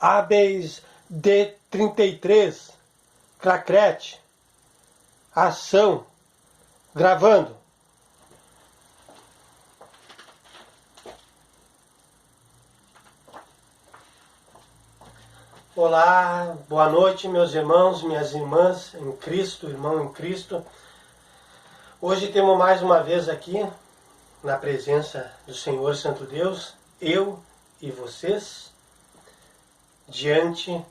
Hábeis D33, Cracrete, ação, gravando. Olá, boa noite meus irmãos, minhas irmãs em Cristo, irmão em Cristo. Hoje temos mais uma vez aqui, na presença do Senhor Santo Deus, eu e vocês, diante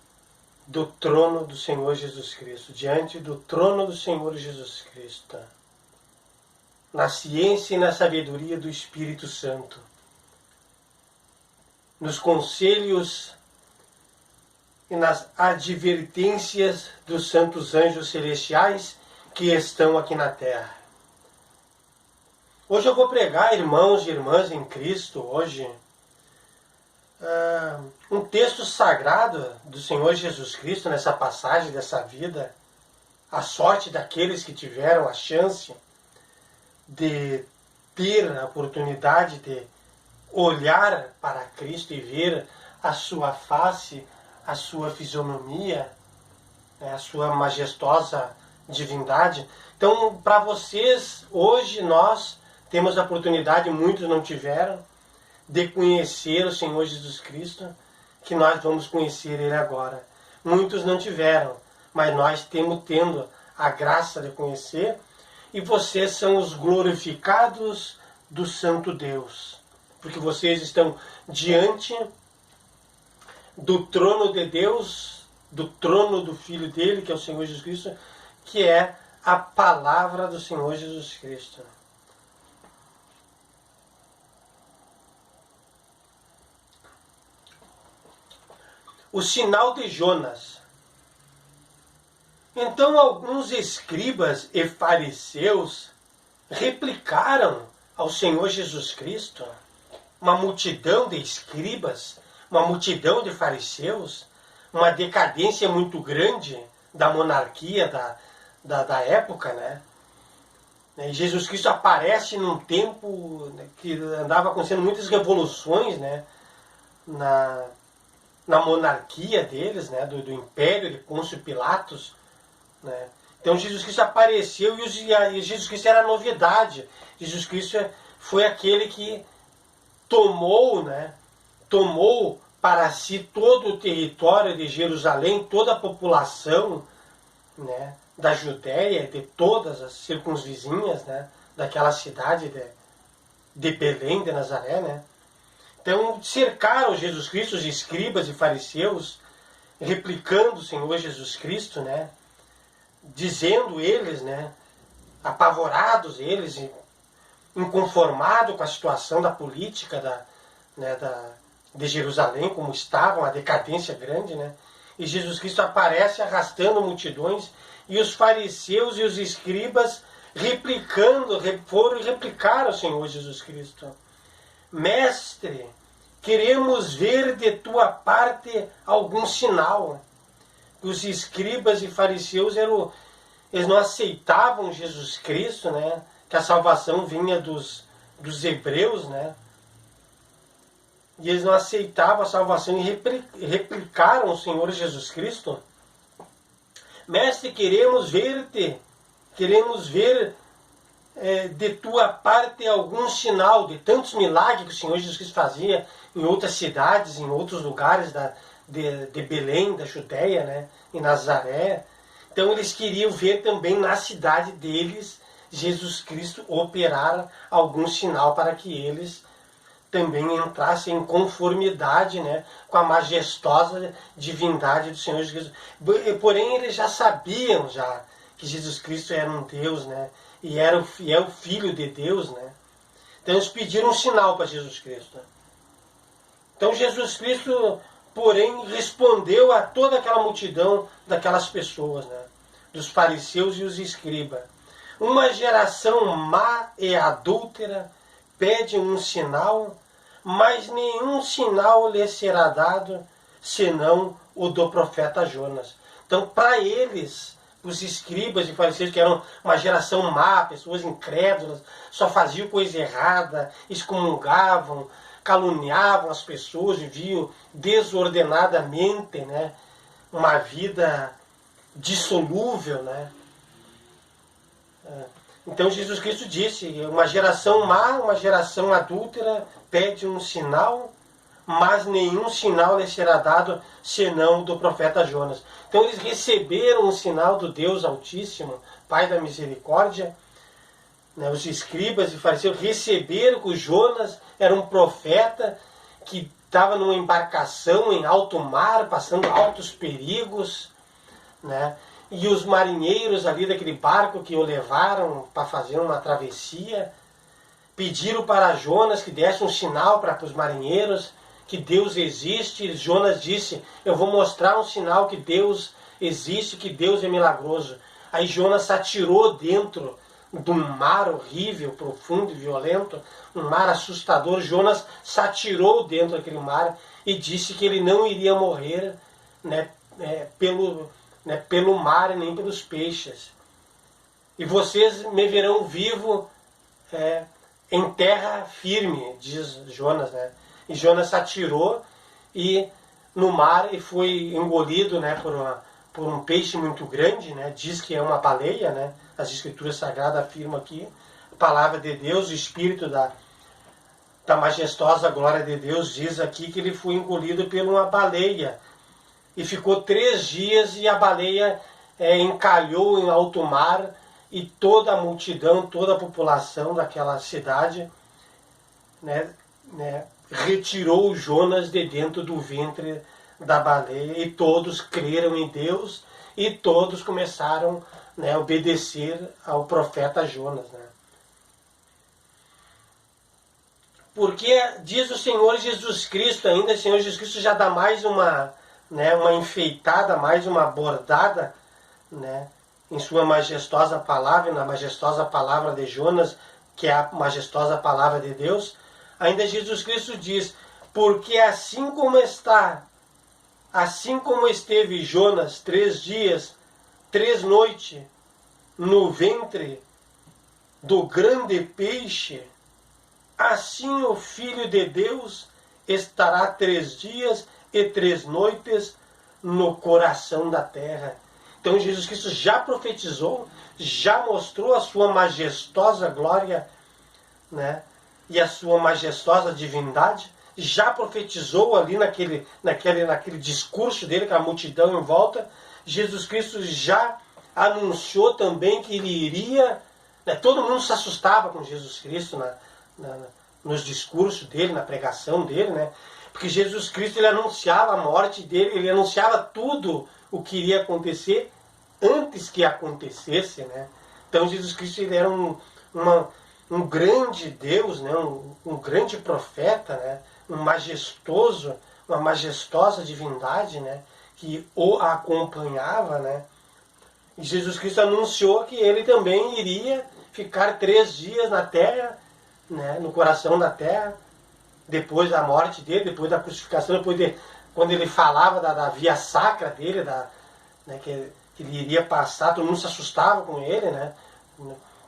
do trono do Senhor Jesus Cristo, diante do trono do Senhor Jesus Cristo, na ciência e na sabedoria do Espírito Santo, nos conselhos e nas advertências dos santos anjos celestiais que estão aqui na terra. Hoje eu vou pregar, irmãos e irmãs em Cristo, hoje, um texto sagrado do Senhor Jesus Cristo nessa passagem dessa vida, a sorte daqueles que tiveram a chance de ter a oportunidade de olhar para Cristo e ver a sua face, a sua fisionomia, a sua majestosa divindade. Então, para vocês, hoje nós temos a oportunidade, muitos não tiveram, de conhecer o Senhor Jesus Cristo, que nós vamos conhecer Ele agora. Muitos não tiveram, mas nós temos tendo a graça de conhecer, e vocês são os glorificados do Santo Deus, porque vocês estão diante do trono de Deus, do trono do Filho dele, que é o Senhor Jesus Cristo, que é a palavra do Senhor Jesus Cristo. O sinal de Jonas. Então alguns escribas e fariseus replicaram ao Senhor Jesus Cristo, uma multidão de escribas, uma multidão de fariseus, uma decadência muito grande da monarquia da época, né? E Jesus Cristo aparece num tempo que andava acontecendo muitas revoluções, né? Na monarquia deles, né? Do império de Pôncio Pilatos, né? Então Jesus Cristo apareceu e Jesus Cristo era a novidade. Jesus Cristo foi aquele que tomou, né? Tomou para si todo o território de Jerusalém, toda a população, né, da Judéia, de todas as circunvizinhas, né, daquela cidade de Belém, de Nazaré. Né. Então cercaram Jesus Cristo, os escribas e fariseus, replicando o Senhor Jesus Cristo, né, dizendo eles, né, apavorados eles, inconformados com a situação da política de Jerusalém, como estavam, a decadência grande, né? E Jesus Cristo aparece arrastando multidões, e os fariseus e os escribas foram replicar ao Senhor Jesus Cristo. Mestre, queremos ver de tua parte algum sinal. Os escribas e fariseus eles não aceitavam Jesus Cristo, né? Que a salvação vinha dos hebreus, né? E eles não aceitavam a salvação e replicaram o Senhor Jesus Cristo. Mestre, queremos ver de tua parte algum sinal de tantos milagres que o Senhor Jesus Cristo fazia em outras cidades, em outros lugares de Belém, da Judéia, né, em Nazaré. Então eles queriam ver também na cidade deles Jesus Cristo operar algum sinal para que eles também entrassem em conformidade, né, com a majestosa divindade do Senhor Jesus Cristo. Porém, eles já sabiam que Jesus Cristo era um Deus, né, e é o Filho de Deus. Né. Então eles pediram um sinal para Jesus Cristo. Então Jesus Cristo, porém, respondeu a toda aquela multidão daquelas pessoas, né, dos fariseus e os escribas. Uma geração má e adúltera pede um sinal, mas nenhum sinal lhe será dado, senão o do profeta Jonas. Então, para eles, os escribas e fariseus, que eram uma geração má, pessoas incrédulas, só faziam coisa errada, excomungavam, caluniavam as pessoas, viviam desordenadamente, né? Uma vida dissolúvel, né? Então Jesus Cristo disse, uma geração má, uma geração adúltera pede um sinal, mas nenhum sinal lhe será dado senão do profeta Jonas. Então eles receberam um sinal do Deus Altíssimo, Pai da Misericórdia, né? Os escribas e fariseus receberam que o Jonas era um profeta que estava numa embarcação em alto mar, passando altos perigos, né? E os marinheiros ali daquele barco que o levaram para fazer uma travessia, pediram para Jonas que desse um sinal para os marinheiros, que Deus existe. E Jonas disse, eu vou mostrar um sinal que Deus existe, que Deus é milagroso. Aí Jonas se atirou dentro de um mar horrível, profundo e violento, um mar assustador. Jonas se atirou dentro daquele mar e disse que ele não iria morrer, né, pelo mar e nem pelos peixes. E vocês me verão vivo em terra firme, diz Jonas, né? E Jonas se atirou no mar e foi engolido, né, por um peixe muito grande, né? Diz que é uma baleia, né? As escrituras sagradas afirmam aqui, a palavra de Deus, o Espírito da majestosa glória de Deus diz aqui que ele foi engolido por uma baleia. E ficou 3 dias e a baleia encalhou em alto mar e toda a multidão, toda a população daquela cidade, né, retirou Jonas de dentro do ventre da baleia e todos creram em Deus e todos começaram, né, a obedecer ao profeta Jonas, né? Porque diz o Senhor Jesus Cristo ainda, o Senhor Jesus Cristo já dá mais uma enfeitada, mais uma bordada, né, em sua majestosa palavra, na majestosa palavra de Jonas, que é a majestosa palavra de Deus. Ainda Jesus Cristo diz, porque assim como esteve Jonas 3 dias, 3 noites no ventre do grande peixe, assim o Filho de Deus estará 3 dias e 3 noites no coração da terra. Então Jesus Cristo já profetizou, já mostrou a sua majestosa glória, né, e a sua majestosa divindade, já profetizou ali naquele discurso dele, com a multidão em volta. Jesus Cristo já anunciou também que ele iria, né, todo mundo se assustava com Jesus Cristo nos discursos dele, na pregação dele, né? Porque Jesus Cristo, ele anunciava a morte dele, ele anunciava tudo o que iria acontecer antes que acontecesse, né? Então Jesus Cristo, ele era um grande Deus, né? Um grande profeta, né? Uma majestosa divindade, né? Que o acompanhava, né? E Jesus Cristo anunciou que ele também iria ficar 3 dias na terra, né? No coração da terra, depois da morte dele, depois da crucificação, quando ele falava da via sacra dele, né, que ele iria passar, todo mundo se assustava com ele, né,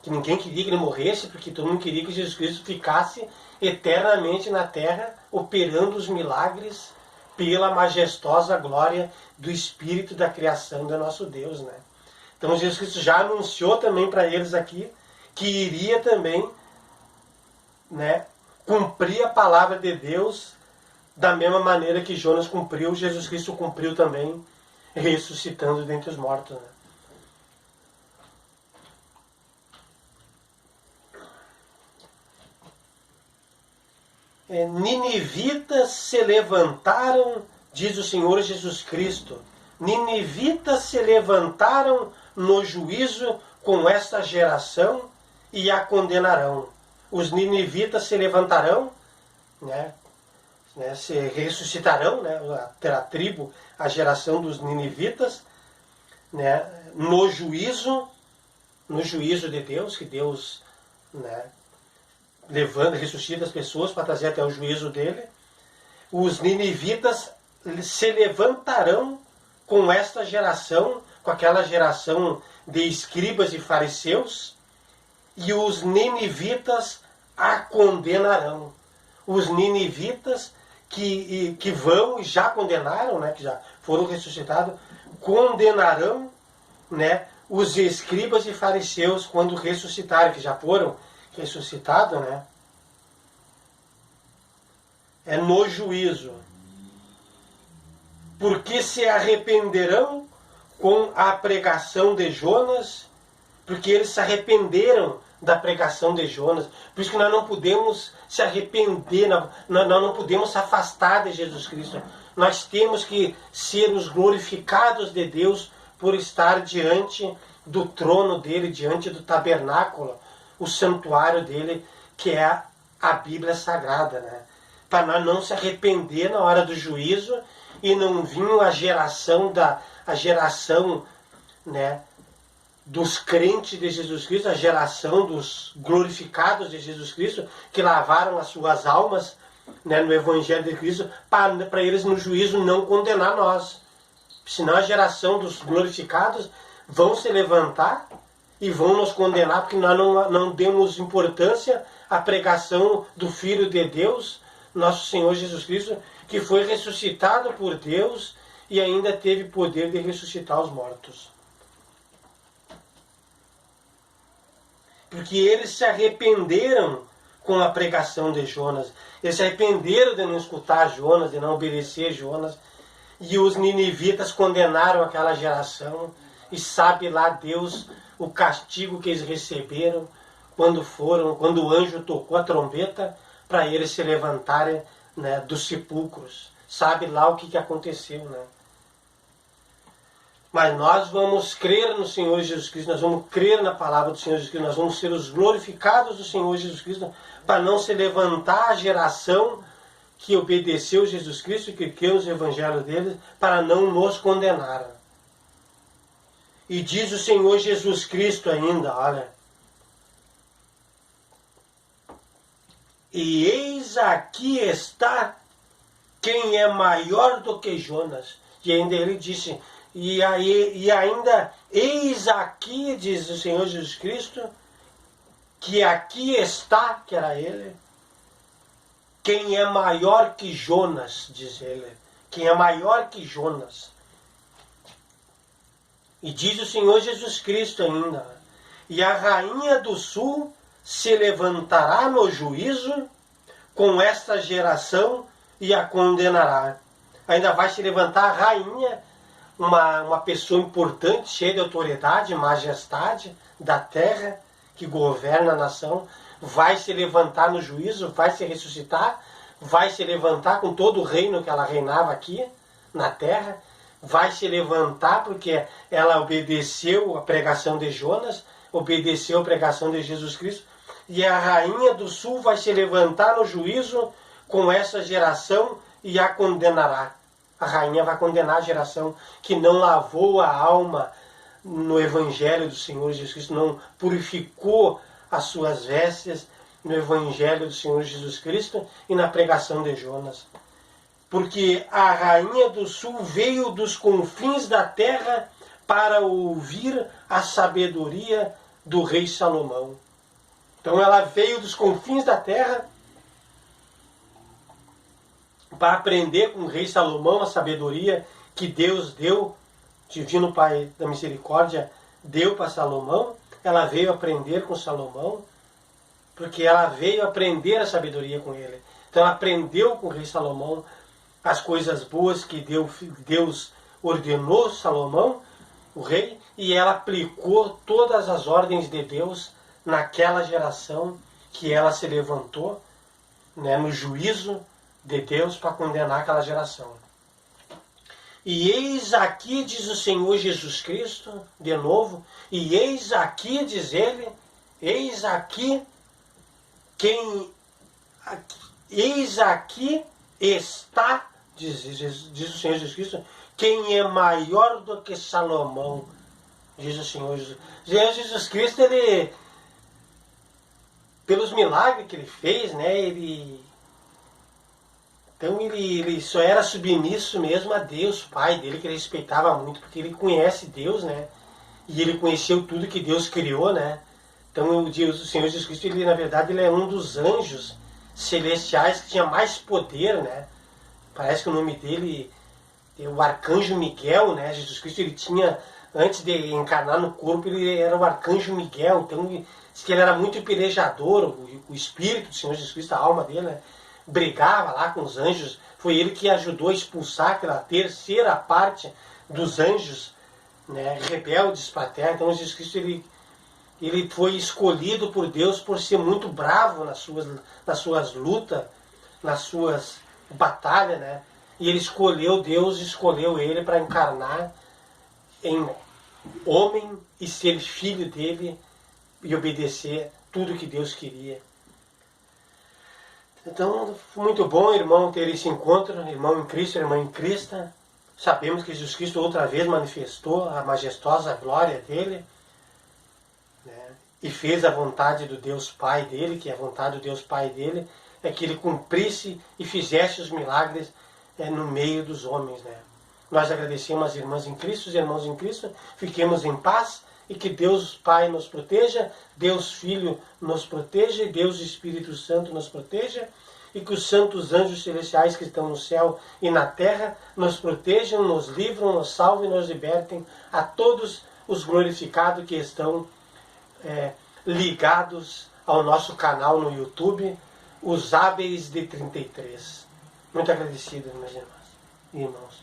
que ninguém queria que ele morresse, porque todo mundo queria que Jesus Cristo ficasse eternamente na terra, operando os milagres pela majestosa glória do Espírito da criação do nosso Deus, né. Então Jesus Cristo já anunciou também para eles aqui que iria também, né, cumprir a palavra de Deus da mesma maneira que Jonas cumpriu, Jesus Cristo cumpriu também, ressuscitando dentre os mortos, né? Ninivitas se levantaram, diz o Senhor Jesus Cristo, ninivitas se levantaram no juízo com esta geração e a condenarão. Os ninivitas se levantarão, né, se ressuscitarão, né, terá tribo, a geração dos ninivitas, né, no juízo de Deus, que Deus, né, levanta, ressuscita as pessoas para trazer até o juízo dele. Os ninivitas se levantarão com esta geração, com aquela geração de escribas e fariseus, e os ninivitas a condenarão. os ninivitas que vão e já condenaram, né, que já foram ressuscitados, condenarão, né, os escribas e fariseus quando ressuscitarem, que já foram ressuscitados, né? É no juízo. Porque se arrependerão com a pregação de Jonas, porque eles se arrependeram da pregação de Jonas. Por isso que nós não podemos se arrepender, nós não podemos se afastar de Jesus Cristo. Nós temos que ser os glorificados de Deus por estar diante do trono dele, diante do tabernáculo, o santuário dele, que é a Bíblia Sagrada, né? Para nós não se arrepender na hora do juízo e não vir a geração né, dos crentes de Jesus Cristo, a geração dos glorificados de Jesus Cristo, que lavaram as suas almas, né, no Evangelho de Cristo, para eles no juízo não condenar nós. Senão a geração dos glorificados vão se levantar e vão nos condenar, porque nós não demos importância à pregação do Filho de Deus, nosso Senhor Jesus Cristo, que foi ressuscitado por Deus e ainda teve poder de ressuscitar os mortos. Porque eles se arrependeram com a pregação de Jonas. Eles se arrependeram de não escutar Jonas, de não obedecer Jonas. E os ninivitas condenaram aquela geração. E sabe lá Deus o castigo que eles receberam quando o anjo tocou a trombeta para eles se levantarem, né, dos sepulcros. Sabe lá o que aconteceu, né? Mas nós vamos crer no Senhor Jesus Cristo, nós vamos crer na palavra do Senhor Jesus Cristo, nós vamos ser os glorificados do Senhor Jesus Cristo, para não se levantar a geração que obedeceu Jesus Cristo e que creu nos evangelhos dele, para não nos condenar. E diz o Senhor Jesus Cristo ainda, olha: e eis aqui está quem é maior do que Jonas. E ainda ele disse, e ainda, eis aqui, diz o Senhor Jesus Cristo, que aqui está, que era ele, quem é maior que Jonas, diz ele, quem é maior que Jonas. E diz o Senhor Jesus Cristo ainda, e a rainha do sul se levantará no juízo com esta geração e a condenará. Ainda vai se levantar a rainha, uma pessoa importante, cheia de autoridade, majestade da terra, que governa a nação, vai se levantar no juízo, vai se ressuscitar, vai se levantar com todo o reino que ela reinava aqui na terra, vai se levantar porque ela obedeceu a pregação de Jonas, obedeceu a pregação de Jesus Cristo, e a rainha do sul vai se levantar no juízo com essa geração e a condenará. A rainha vai condenar a geração que não lavou a alma no Evangelho do Senhor Jesus Cristo, não purificou as suas vestes no Evangelho do Senhor Jesus Cristo e na pregação de Jonas. Porque a rainha do sul veio dos confins da terra para ouvir a sabedoria do rei Salomão. Então ela veio dos confins da terra para aprender com o rei Salomão a sabedoria que Deus deu, Divino Pai da Misericórdia, deu para Salomão. Ela veio aprender com Salomão, porque ela veio aprender a sabedoria com ele. Então ela aprendeu com o rei Salomão as coisas boas que Deus ordenou Salomão, o rei, e ela aplicou todas as ordens de Deus naquela geração que ela se levantou, né, no juízo de Deus para condenar aquela geração. E eis aqui, diz o Senhor Jesus Cristo, de novo, e eis aqui, diz ele, eis aqui eis aqui está, diz o Senhor Jesus Cristo, quem é maior do que Salomão, diz o Senhor Jesus. Jesus Cristo, ele, pelos milagres que ele fez, né, ele só era submisso mesmo a Deus, Pai dele, que ele respeitava muito, porque ele conhece Deus, né? E ele conheceu tudo que Deus criou, né? Então o Senhor Jesus Cristo, ele, na verdade, ele é um dos anjos celestiais que tinha mais poder, né? Parece que o nome dele é o Arcanjo Miguel, né? Jesus Cristo, ele tinha, antes de encarnar no corpo, ele era o Arcanjo Miguel, então diz que ele era muito pelejador, o Espírito do Senhor Jesus Cristo, a alma dele, né? Brigava lá com os anjos, foi ele que ajudou a expulsar aquela terceira parte dos anjos, né, rebeldes para a terra. Então Jesus Cristo, ele foi escolhido por Deus por ser muito bravo nas suas lutas, nas suas batalhas, né? E ele escolheu, Deus escolheu ele para encarnar em homem e ser filho dele e obedecer tudo que Deus queria. Então, foi muito bom, irmão, ter esse encontro, irmão em Cristo, irmã em Cristo. Sabemos que Jesus Cristo outra vez manifestou a majestosa glória dele, né? E fez a vontade do Deus Pai dele, que a vontade do Deus Pai dele é que ele cumprisse e fizesse os milagres no meio dos homens, né? Nós agradecemos as irmãs em Cristo, os irmãos em Cristo, fiquemos em paz e que Deus Pai nos proteja, Deus Filho nos proteja e Deus Espírito Santo nos proteja e que os santos anjos celestiais que estão no céu e na terra nos protejam, nos livram, nos salvem e nos libertem, a todos os glorificados que estão ligados ao nosso canal no YouTube, os Hábeis de 33. Muito agradecido, meus irmãos e irmãos.